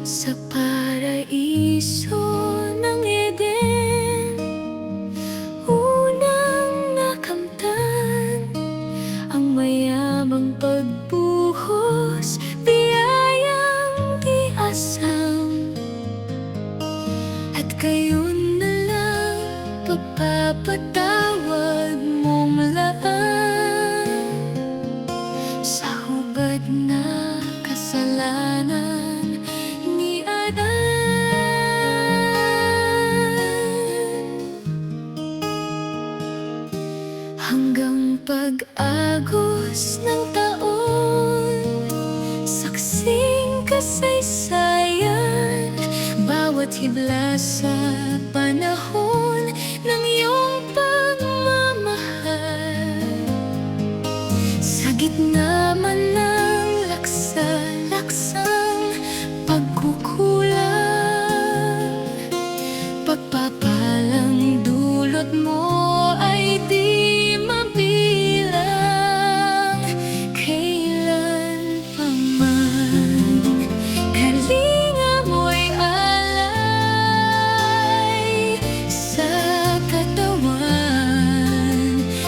Sa paraiso ng Eden, unang nakamtan ang mayamang pagbuhos, biyayang di asam. At gayon na lang pagpapatawad mong laan sa hubad na kasalanan ni Adan. Hanggang pag-agos ng taon, saksing kasaysayan, bawat hibla sa panahon ng iyong pagmamahal. Sa gitna man ng laksa-laksang pagkukulang, pagpapalang dulot mo ay di mabilang. Kailan pa man kalinga mo'y alay sa katawan,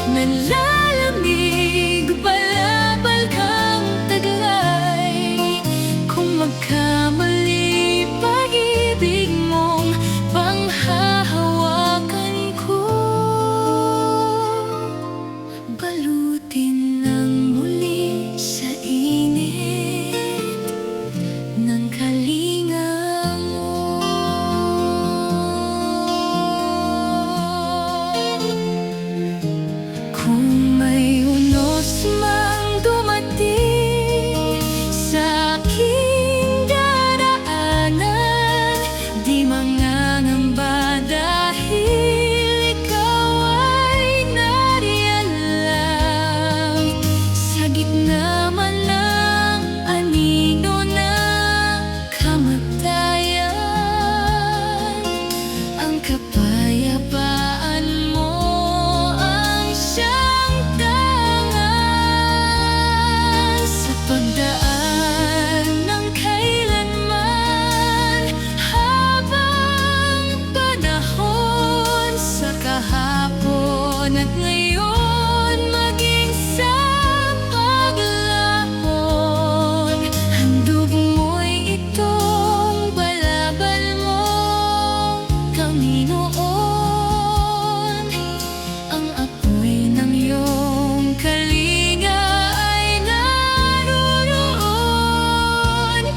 nalalamig balabal kang taglay. Kung magkamali pag-ibig mong panghahawakan ko, balutin ng muli sa init ng kalinga mo. Kung may unos mang dumating sa aking daraanan, di mangangamba dahil ikaw ay nariyan lang. Sa gitna man ng anino ng kamatayan, ang kapayapaan mo ang siyang tangan. Sa pagdaan ng kailanman, habang panahon, sa kahapon at ngayon, maging sa paglahon, handog mo'y itong balabal mo, Panginoon. Ang apoy ng iyong kalinga ay naroon.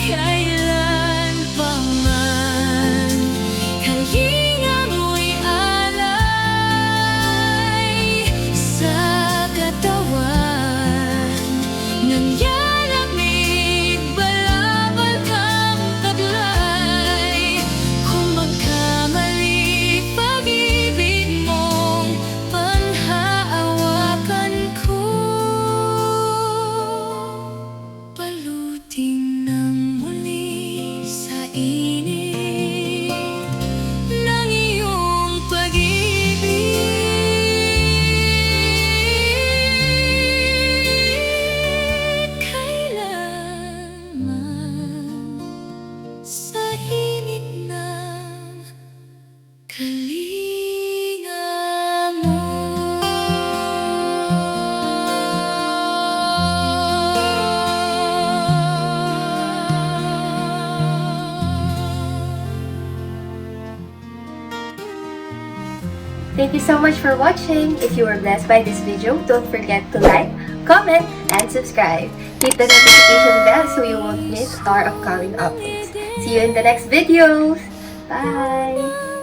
Kailan pa man kalinga mo'y alay sa katawan, nanyalamig balabal kang taglay. Kung magkamali pag-ibig mong panghahawakan ko, balutin ng muli sa init ng iyong pag-ibig. Kailanman sa init ng kalinga mo. Thank you so much for watching. If you were blessed by this video, don't forget to like, comment, and subscribe. Hit the notification bell so you won't miss our upcoming uploads. See you in the next videos. Bye!